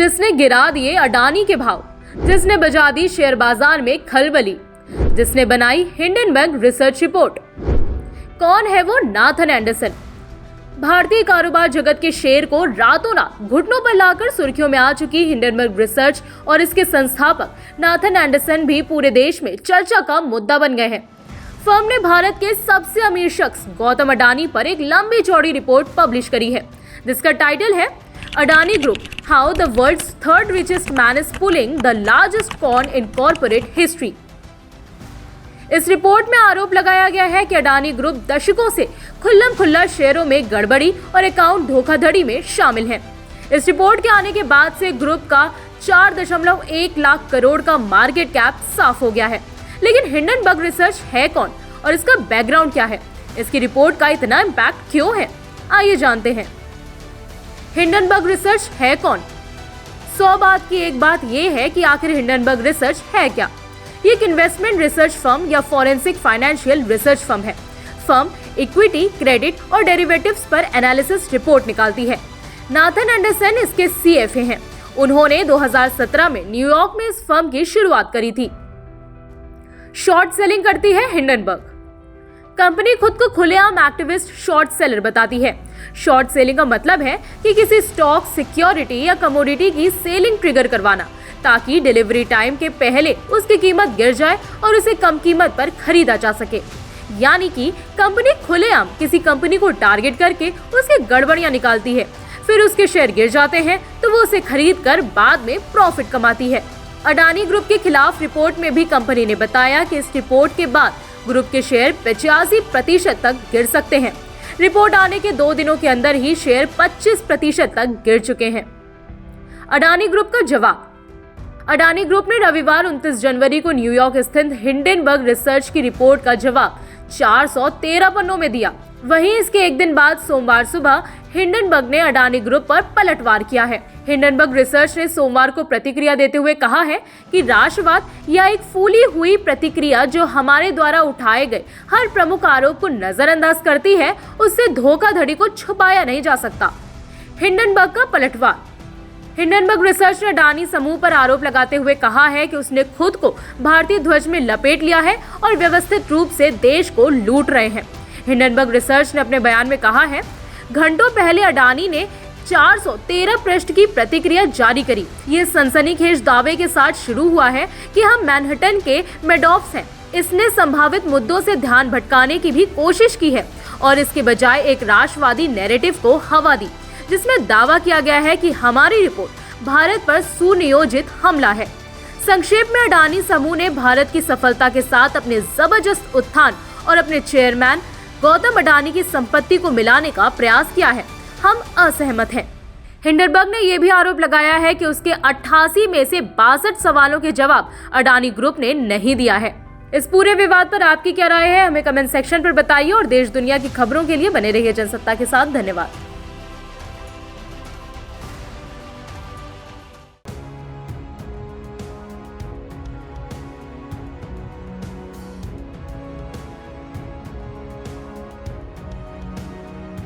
जिसने गिरा दिए अडानी के भाव, जिसने बजा दी शेयर बाजार में खलबली, जिसने बनाई हिंडनबर्ग रिसर्च रिपोर्ट। कौन है वो नाथन एंडरसन? भारतीय कारोबार जगत के शेर को रातों रात घुटनों पर लाकर सुर्खियों में आ चुकी हिंडनबर्ग रिसर्च और इसके संस्थापक नाथन एंडरसन भी पूरे देश में चर्चा का मुद्दा बन गए हैं। फर्म ने भारत के सबसे अमीर शख्स गौतम अडानी पर एक लंबी चौड़ी रिपोर्ट पब्लिश करी है, जिसका टाइटल है Adani group, how the world's third richest man is pulling the largest con in corporate history. इस रिपोर्ट में आरोप लगाया गया है कि अडानी ग्रुप दशकों से खुल्लम खुल्ला शेयरों में गड़बड़ी और अकाउंट धोखाधड़ी में शामिल है। इस रिपोर्ट के आने के बाद से ग्रुप का 4.1 लाख करोड़ का मार्केट कैप साफ हो गया है। लेकिन हिंडनबर्ग रिसर्च है कौन और इसका बैकग्राउंड क्या है? इसकी रिपोर्ट का इतना इम्पैक्ट क्यों है? आइए जानते हैं। हिंडनबर्ग रिसर्च है कौन? 100 बात की एक बात यह है कि आखिर हिंडनबर्ग रिसर्च है क्या? ये एक इन्वेस्टमेंट रिसर्च फर्म या फॉरेंसिक फाइनेंशियल रिसर्च फर्म है। फर्म इक्विटी, क्रेडिट और डेरिवेटिव्स पर एनालिसिस रिपोर्ट निकालती है। नाथन एंडरसन इसके CFA हैं। उन्होंने 2017 में न्यूयॉर्क में इस फर्म की शुरुआत करी थी। शॉर्ट सेलिंग करती है हिंडनबर्ग। कंपनी खुद को खुलेआम एक्टिविस्ट शॉर्ट सेलर बताती है। शॉर्ट सेलिंग का मतलब है कि किसी स्टॉक, सिक्योरिटी या कमोडिटी की सेलिंग ट्रिगर करवाना, ताकि डिलीवरी टाइम के पहले उसकी कीमत गिर जाए और उसे कम कीमत पर खरीदा जा सके। यानी कि कंपनी खुलेआम किसी कंपनी को टारगेट करके उसकी गड़बड़ियां निकालती है, फिर उसके शेयर गिर जाते हैं तो वो उसे खरीद कर बाद में प्रॉफिट कमाती है। अडानी ग्रुप के खिलाफ रिपोर्ट में भी कंपनी ने बताया कि इस रिपोर्ट के बाद ग्रुप के शेयर 85% तक गिर सकते हैं। रिपोर्ट आने के 2 दिनों के अंदर ही शेयर 25% तक गिर चुके हैं। अडानी ग्रुप का जवाब। अडानी ग्रुप ने रविवार 29 जनवरी को न्यूयॉर्क स्थित हिंडनबर्ग रिसर्च की रिपोर्ट का जवाब 413 पन्नों में दिया। वहीं इसके एक दिन बाद सोमवार सुबह हिंडनबर्ग ने अडानी ग्रुप पर पलटवार किया है। हिंडनबर्ग रिसर्च ने सोमवार को प्रतिक्रिया देते हुए कहा है कि राष्ट्रवाद या एक फूली हुई प्रतिक्रिया जो हमारे द्वारा उठाए गए हर प्रमुख आरोप को नजरअंदाज करती है, उससे धोखाधड़ी को छुपाया नहीं जा सकता। हिंडनबर्ग का पलटवार। हिंडनबर्ग रिसर्च ने अडानी समूह पर आरोप लगाते हुए कहा है कि उसने खुद को भारतीय ध्वज में लपेट लिया है और व्यवस्थित रूप से देश को लूट रहे हैं। हिंडनबर्ग रिसर्च ने अपने बयान में कहा है, घंटों पहले अडानी ने 413 पृष्ठ की प्रतिक्रिया जारी करी। ये सनसनीखेज दावे के साथ शुरू हुआ है कि हम मैनहट्टन के मेडॉफ्स हैं। इसने संभावित मुद्दों से ध्यान भटकाने की भी कोशिश की है और इसके बजाय एक राष्ट्रवादी नैरेटिव को हवा दी, जिसमें दावा किया गया है कि हमारी रिपोर्ट भारत पर सुनियोजित हमला है। संक्षेप में अडानी समूह ने भारत की सफलता के साथ अपने जबरदस्त उत्थान और अपने चेयरमैन गौतम अडानी की संपत्ति को मिलाने का प्रयास किया है। हम असहमत हैं। हिंडनबर्ग ने यह भी आरोप लगाया है कि उसके 88 में से 62 सवालों के जवाब अडानी ग्रुप ने नहीं दिया है। इस पूरे विवाद पर आपकी क्या राय है? हमें कमेंट सेक्शन पर बताइए और देश दुनिया की खबरों के लिए बने रहिए जनसत्ता के साथ। धन्यवाद।